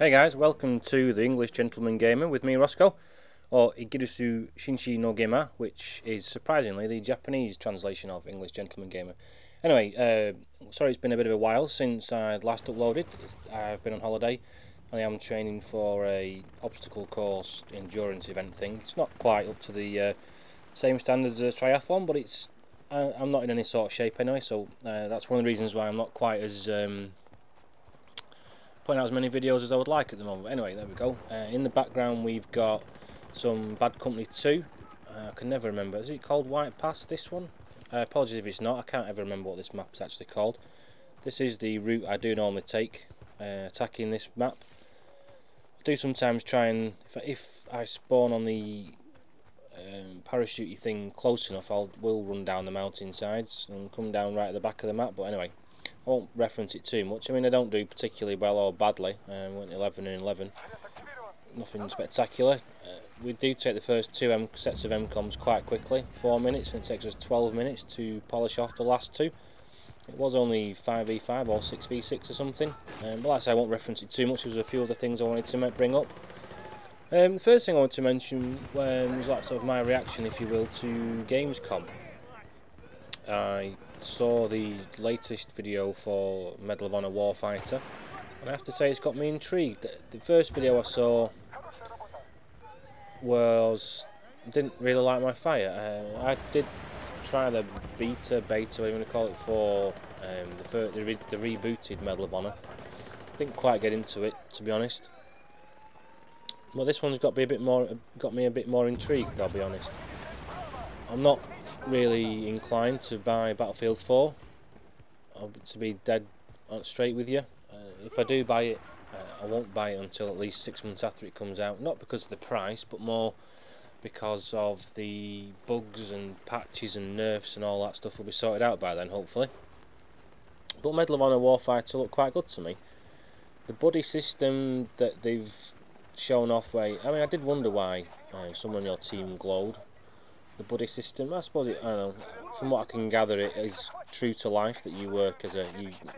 Hey guys, welcome to the English Gentleman Gamer with me, Roscoe, or Igirisu Shinshi no Gema, which is surprisingly the Japanese translation of English Gentleman Gamer. Anyway, sorry it's been a bit of a while since I last uploaded. I've been on holiday and I am training for a obstacle course endurance event thing. It's not quite up to the same standards as a triathlon, but I'm not in any sort of shape anyway, so that's one of the reasons why I'm not quite as putting out as many videos as I would like at the moment. Anyway, there we go. In the background we've got some Bad Company 2. I can never remember. Is it called White Pass, this one? Apologies if it's not. I can't ever remember what this map is actually called. This is the route I do normally take, attacking this map. I do sometimes try and, if I spawn on the parachute thing close enough, will run down the mountain sides and come down right at the back of the map, but anyway, I won't reference it too much. I mean, I don't do particularly well or badly. Went 11 and 11. Nothing spectacular. We do take the first two sets of MCOMs quite quickly, 4 minutes, and it takes us 12 minutes to polish off the last two. It was only 5v5 or 6v6 or something, but like I say, I won't reference it too much. There's a few other things I wanted to bring up. The first thing I want to mention was like sort of my reaction, if you will, to Gamescom. I saw the latest video for Medal of Honor Warfighter, and I have to say it's got me intrigued. The first video I saw didn't really light my fire. I did try the beta, whatever you want to call it, for the rebooted Medal of Honor. Didn't quite get into it, to be honest. Well, this one's got me a bit more intrigued, I'll be honest. I'm not really inclined to buy Battlefield 4, to be dead straight with you. If I do buy it, I won't buy it until at least 6 months after it comes out, not because of the price, but more because of the bugs and patches and nerfs and all that stuff will be sorted out by then, hopefully. But Medal of Honor Warfighter looked quite good to me. The buddy system that they've shown off, I did wonder why someone on your team glowed. The buddy system, I suppose I don't know, from what I can gather, it is true to life that you work as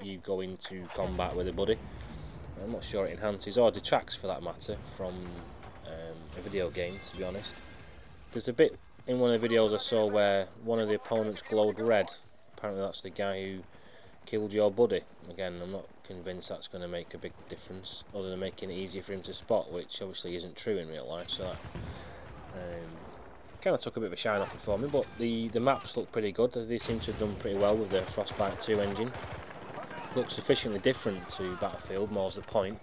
you go into combat with a buddy. I'm not sure it enhances or detracts, for that matter, from a video game, to be honest. There's a bit in one of the videos I saw where one of the opponents glowed red. Apparently that's the guy who killed your buddy. Again, I'm not convinced that's going to make a big difference, other than making it easier for him to spot, which obviously isn't true in real life, so that kind of took a bit of a shine off it for me. But the maps look pretty good. They seem to have done pretty well with their Frostbite 2 engine. Looks sufficiently different to Battlefield, more's the point.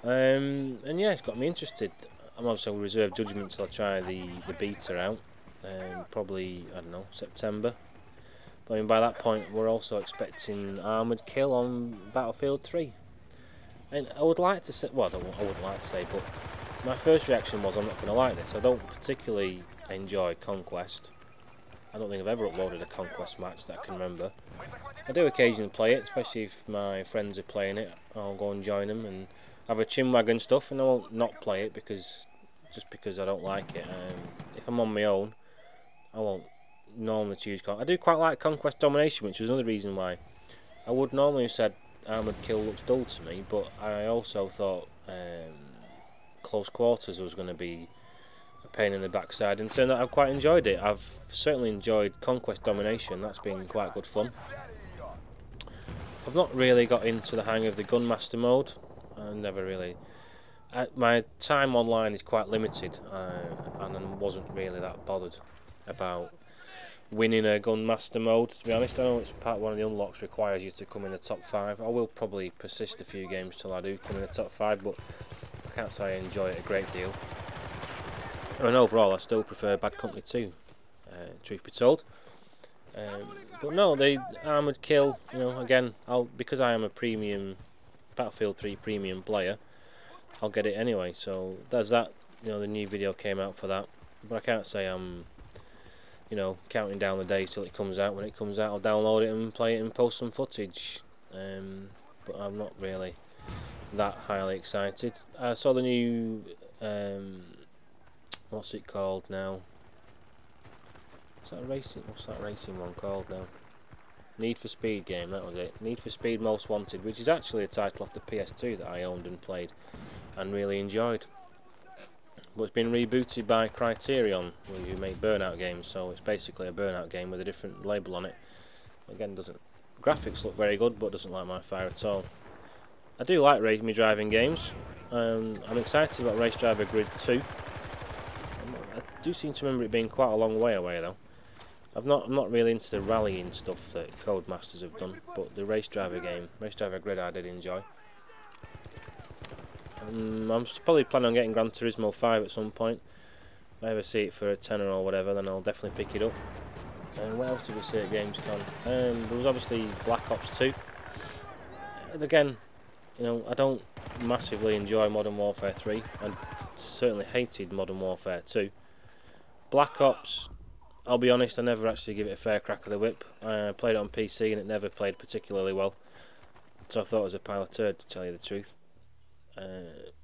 And yeah, it's got me interested. I'm obviously going to reserve judgment till I try the beta out, probably, I don't know, September. But I mean, by that point we're also expecting Armoured Kill on Battlefield 3. And I would like to say, well, I wouldn't like to say, but my first reaction was, I'm not going to like this. I don't particularly enjoy Conquest. I don't think I've ever uploaded a Conquest match that I can remember. I do occasionally play it, especially if my friends are playing it. I'll go and join them and have a chinwag and stuff, and I won't not play it just because I don't like it. If I'm on my own, I won't normally choose Conquest. I do quite like Conquest Domination, which was another reason why I would normally have said Armoured Kill looks dull to me, but I also thought Close Quarters was going to be a pain in the backside, and turned out I quite enjoyed it. I've certainly enjoyed Conquest Domination. That's been quite good fun. I've not really got into the hang of the Gunmaster mode. I never really. My time online is quite limited, and I wasn't really that bothered about winning a Gunmaster mode, to be honest. I know it's one of the unlocks requires you to come in the top 5. I will probably persist a few games till I do come in the top 5, but I can't say I enjoy it a great deal. And overall, I still prefer Bad Company 2, truth be told. But no, the Armoured Kill, again, because I am a premium Battlefield 3 premium player, I'll get it anyway. So there's that. The new video came out for that, but I can't say I'm counting down the days till it comes out. When it comes out, I'll download it and play it and post some footage. But I'm not really that highly excited. I saw the new what's it called now? What's that racing one called now? Need for Speed game, that was it. Need for Speed Most Wanted, which is actually a title off the PS2 that I owned and played and really enjoyed. But it's been rebooted by Criterion, who make Burnout games, so it's basically a Burnout game with a different label on it. Again, graphics look very good, but doesn't light my fire at all. I do like me driving games. I'm excited about Race Driver Grid 2. I do seem to remember it being quite a long way away though. I'm not really into the rallying stuff that Codemasters have done, but the Race Driver game, Race Driver Grid, I did enjoy. I'm probably planning on getting Gran Turismo 5 at some point. If I ever see it for a tenner or whatever, then I'll definitely pick it up. And what else did we see at Gamescom? There was obviously Black Ops 2. And again, you know, I don't massively enjoy Modern Warfare 3. I certainly hated Modern Warfare 2. Black Ops, I'll be honest, I never actually give it a fair crack of the whip. I played it on PC and it never played particularly well. So I thought it was a pile of turd, to tell you the truth.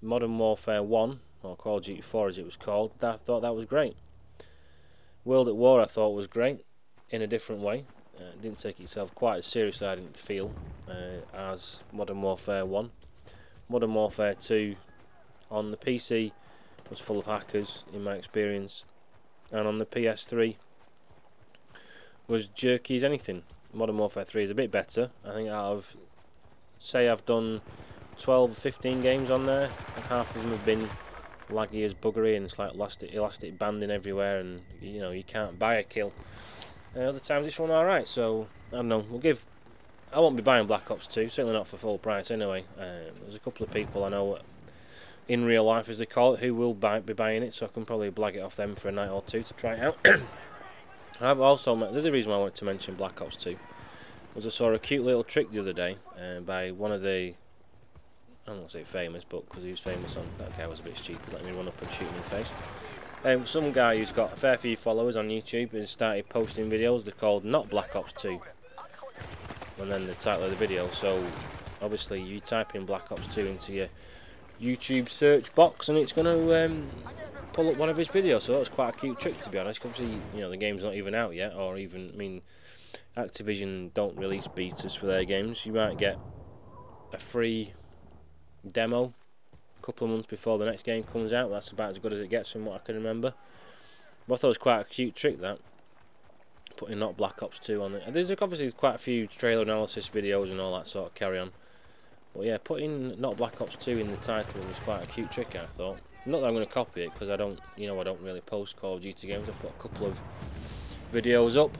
Modern Warfare 1, or Call of Duty 4 as it was called, I thought that was great. World at War I thought was great, in a different way. It didn't take itself quite as seriously, I didn't feel, as Modern Warfare 1. Modern Warfare 2 on the PC was full of hackers, in my experience, and on the PS3 was jerky as anything. Modern Warfare 3 is a bit better. I think out of, say I've done 12, 15 games on there, and half of them have been laggy as buggery, and it's like elastic banding everywhere, and you know, you can't buy a kill. Other times it's run alright, so I don't know, I won't be buying Black Ops 2, certainly not for full price anyway. There's a couple of people I know in real life, as they call it, who will be buying it, so I can probably blag it off them for a night or two to try it out. I've also met, the other reason why I wanted to mention Black Ops 2 was I saw a cute little trick the other day by one of the, I don't want to say famous, but because he was famous on, that guy was a bit stupid, letting me run up and shoot him in the face. Some guy who's got a fair few followers on YouTube has started posting videos. They're called Not Black Ops 2, and then the title of the video. So obviously you type in Black Ops 2 into your YouTube search box and it's going to pull up one of his videos. So that was quite a cute trick, to be honest. Obviously, you know, the game's not even out yet, or even, I mean, Activision don't release betas for their games. You might get a free demo a couple of months before the next game comes out. That's about as good as it gets from what I can remember. But I thought it was quite a cute trick, that, putting Not Black Ops 2 on it. And there's obviously quite a few trailer analysis videos and all that sort of carry on. But yeah, putting Not Black Ops 2 in the title was quite a cute trick, I thought. Not that I'm going to copy it, because I don't really post Call of Duty games. I've put a couple of videos up.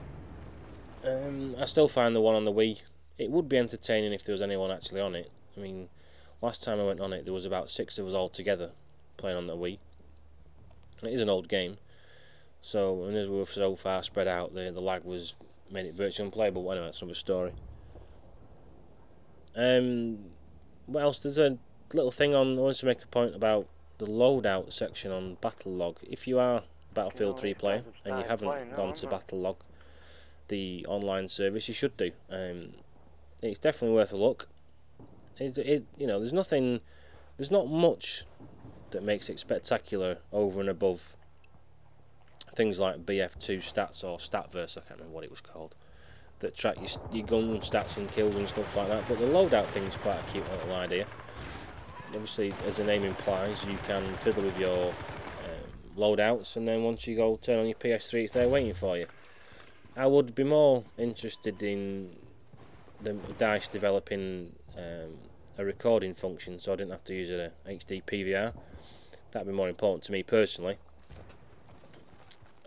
I still find the one on the Wii, it would be entertaining if there was anyone actually on it. I mean, last time I went on it, there was about 6 of us all together playing on the Wii. It is an old game, so, and as we were so far spread out, the lag made it virtually unplayable. But anyway, that's another story. What else? There's a little thing I wanted to make a point about the loadout section on Battlelog. If you are a Battlefield 3 player and you haven't gone to Battlelog, the online service, you should do. It's definitely worth a look. You know, there's not much that makes it spectacular over and above things like BF2 stats or Statverse, I can't remember what it was called, that track your gun stats and kills and stuff like that. But the loadout thing is quite a cute little idea. Obviously, as the name implies, you can fiddle with your loadouts, and then once you go turn on your PS3, it's there waiting for you. I would be more interested in the DICE developing a recording function, so I didn't have to use a HD PVR. That'd be more important to me personally.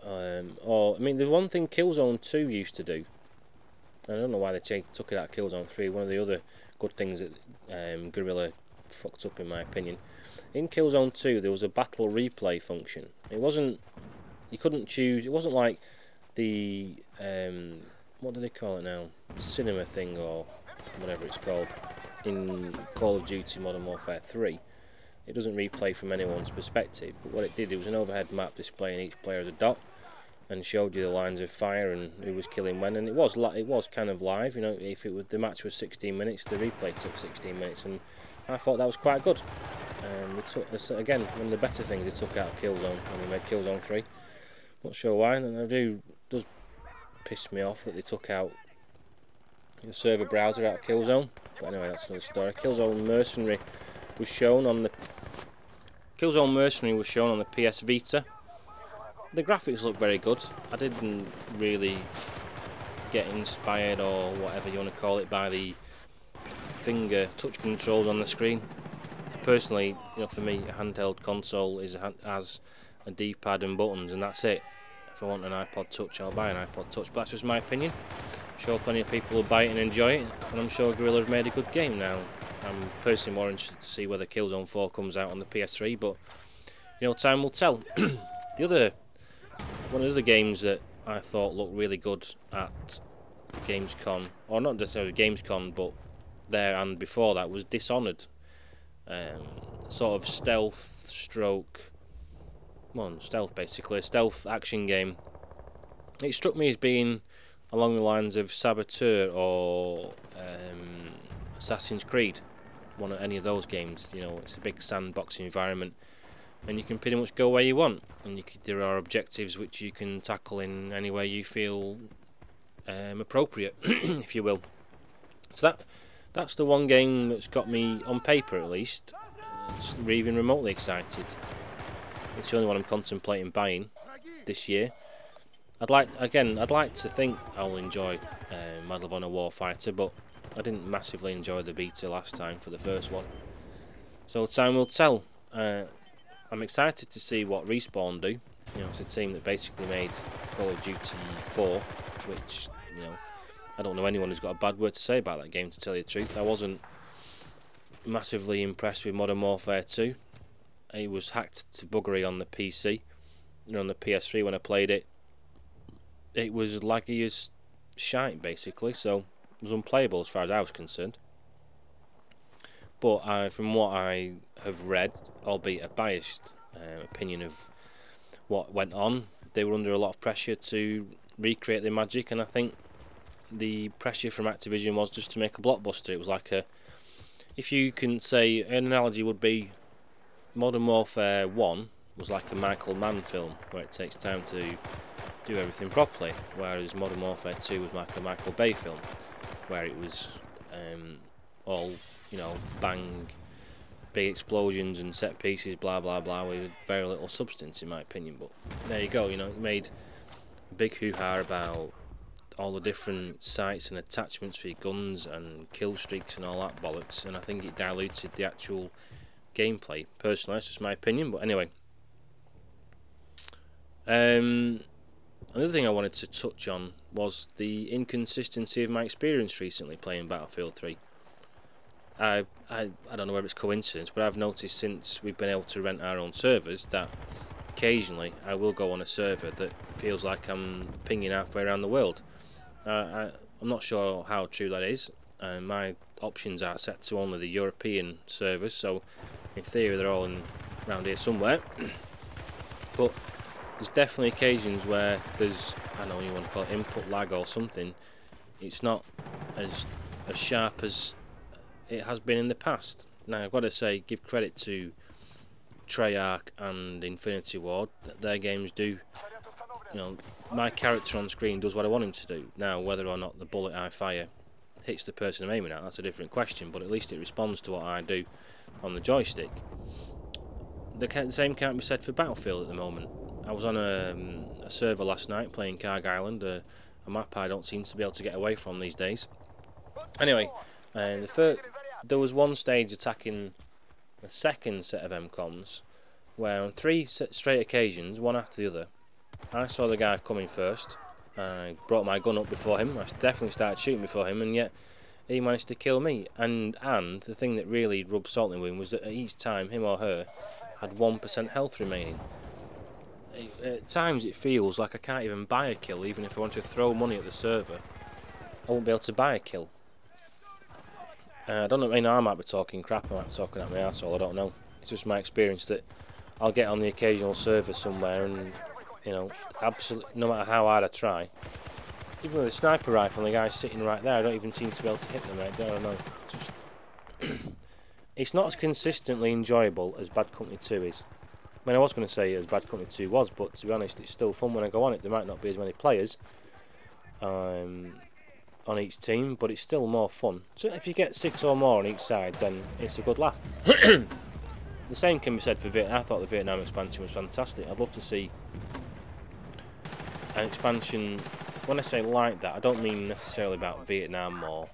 Or, I mean, there's one thing Killzone 2 used to do. I don't know why they took it out of Killzone 3. One of the other good things that Guerrilla fucked up, in my opinion. In Killzone 2, there was a battle replay function. It wasn't, you couldn't choose, it wasn't like the, what do they call it now? Cinema thing, or whatever it's called, in Call of Duty Modern Warfare 3. It doesn't replay from anyone's perspective, but what it did, it was an overhead map displaying each player as a dot, and showed you the lines of fire and who was killing when. And it was kind of live, you know. If the match was 16 minutes, the replay took 16 minutes, and I thought that was quite good. It's again one of the better things they took out of Killzone when they made Killzone 3. Not sure why, and it does piss me off that they took out the server browser out of Killzone. But anyway, that's another story. Killzone Mercenary was shown on the PS Vita. The graphics look very good. I didn't really get inspired, or whatever you want to call it, by the finger touch controls on the screen. Personally, for me, a handheld console has a D-pad and buttons, and that's it. If I want an iPod Touch, I'll buy an iPod Touch, but that's just my opinion. I'm sure plenty of people will buy it and enjoy it, and I'm sure Guerrilla have made a good game now. I'm personally more interested to see whether Killzone 4 comes out on the PS3, but time will tell. One of the other games that I thought looked really good at Gamescom, or not necessarily Gamescom, but there and before that, was Dishonored. Sort of stealth basically, a stealth action game. It struck me as being along the lines of Saboteur or Assassin's Creed, any of those games. It's a big sandbox environment, and you can pretty much go where you want, and there are objectives which you can tackle in any way you feel appropriate, if you will. So that's the one game that's got me, on paper at least, even remotely excited. It's the only one I'm contemplating buying this year. I'd like to think I'll enjoy Medal of Honor Warfighter, but I didn't massively enjoy the beta last time for the first one. So time will tell. I'm excited to see what Respawn do. It's a team that basically made Call of Duty 4, which, I don't know anyone who's got a bad word to say about that game, to tell you the truth. I wasn't massively impressed with Modern Warfare 2. It was hacked to buggery on the PC. On the PS3 when I played it, it was laggy as shite basically, so it was unplayable as far as I was concerned. But from what I have read, albeit a biased opinion of what went on, they were under a lot of pressure to recreate the magic, and I think the pressure from Activision was just to make a blockbuster. It was like if you can say, an analogy would be Modern Warfare 1 was like a Michael Mann film, where it takes time to do everything properly, whereas Modern Warfare 2 was like a Michael Bay film, where it was all, bang, big explosions and set pieces, blah blah blah, with very little substance, in my opinion. But there you go. It made a big hoo-ha about all the different sights and attachments for your guns and kill streaks and all that bollocks, and I think it diluted the actual gameplay. Personally, that's just my opinion, but anyway. Another thing I wanted to touch on was the inconsistency of my experience recently playing Battlefield 3. I don't know whether it's coincidence, but I've noticed since we've been able to rent our own servers that occasionally I will go on a server that feels like I'm pinging halfway around the world. I'm not sure how true that is. My options are set to only the European servers, so in theory they're all around here somewhere. But there's definitely occasions where there's, I don't know what you want to call it, input lag or something. It's not as sharp as it has been in the past. Now I've got to say, give credit to Treyarch and Infinity Ward. Their games do, my character on screen does what I want him to do. Now whether or not the bullet I fire hits the person I'm aiming at, that's a different question, but at least it responds to what I do on the joystick. The same can't be said for Battlefield at the moment. I was on a server last night playing Carg Island, a map I don't seem to be able to get away from these days. Anyway, there was one stage attacking the second set of MCOMs, where on 3 straight occasions, one after the other, I saw the guy coming first. I brought my gun up before him. I definitely started shooting before him, and yet he managed to kill me. And the thing that really rubbed salt in the wound was that at each time, him or her had 1% health remaining. At times it feels like I can't even buy a kill, even if I want to throw money at the server. I won't be able to buy a kill. I don't know, I might be talking crap, I might be talking at my arsehole, I don't know. It's just my experience that I'll get on the occasional server somewhere and, absolutely, no matter how hard I try, even with a sniper rifle and the guy's sitting right there, I don't even seem to be able to hit them, I don't know. It's not as consistently enjoyable as Bad Company 2 is. I mean, I was going to say as Bad Company 2 was, but to be honest, it's still fun when I go on it. There might not be as many players, on each team, but it's still more fun. So if you get 6 or more on each side, then it's a good laugh. The same can be said for Vietnam. I thought the Vietnam expansion was fantastic. I'd love to see an expansion. When I say like that, I don't mean necessarily about Vietnam or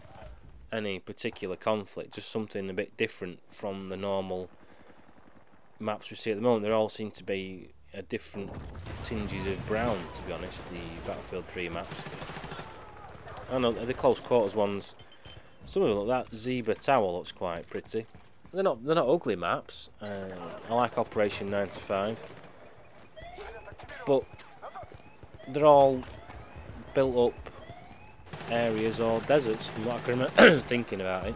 any particular conflict, just something a bit different from the normal maps we see at the moment. They all seem to be a different tinges of brown, to be honest, the Battlefield 3 maps. I know the close quarters ones, some of them like that Zebra Tower looks quite pretty. They're not ugly maps. I like Operation 95, but they're all built up areas or deserts from what I can remember thinking about it.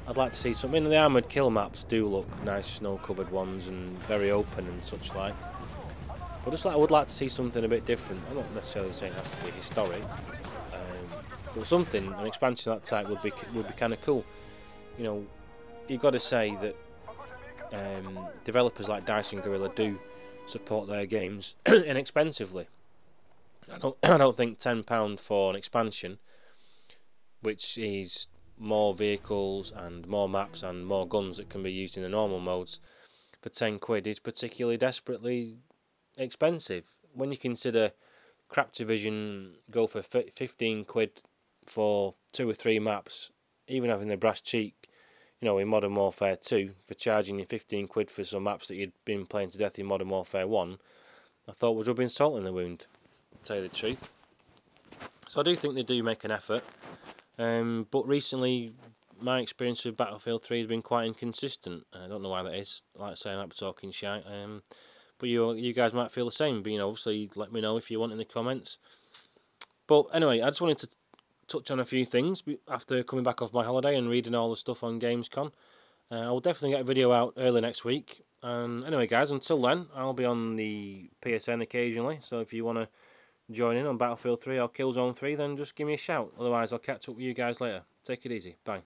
I'd like to see something. The armoured kill maps do look nice, snow-covered ones and very open and such like. But just like I would like to see something a bit different. I'm not necessarily saying it has to be historic, but something, an expansion of that type would be kind of cool. You know, you've got to say that developers like Dice and Guerrilla do support their games inexpensively. I don't think £10 for an expansion, which is more vehicles and more maps and more guns that can be used in the normal modes, for £10 is particularly desperately expensive. When you consider Craptivision go for £15 for 2 or 3 maps, even having the brass cheek, you know, in Modern Warfare 2, for charging you £15 for some maps that you'd been playing to death in Modern Warfare 1, I thought was rubbing salt in the wound, to tell you the truth. So I do think they do make an effort, but recently my experience with Battlefield 3 has been quite inconsistent. I don't know why that is. Like I say, I might be talking shite, but you guys might feel the same. But, you know, obviously let me know if you want in the comments. But anyway, I just wanted to touch on a few things after coming back off my holiday and reading all the stuff on Gamescom. I will definitely get a video out early next week. And anyway, guys, until then, I'll be on the PSN occasionally. So if you want to join in on Battlefield 3 or Killzone 3, then just give me a shout. Otherwise, I'll catch up with you guys later. Take it easy. Bye.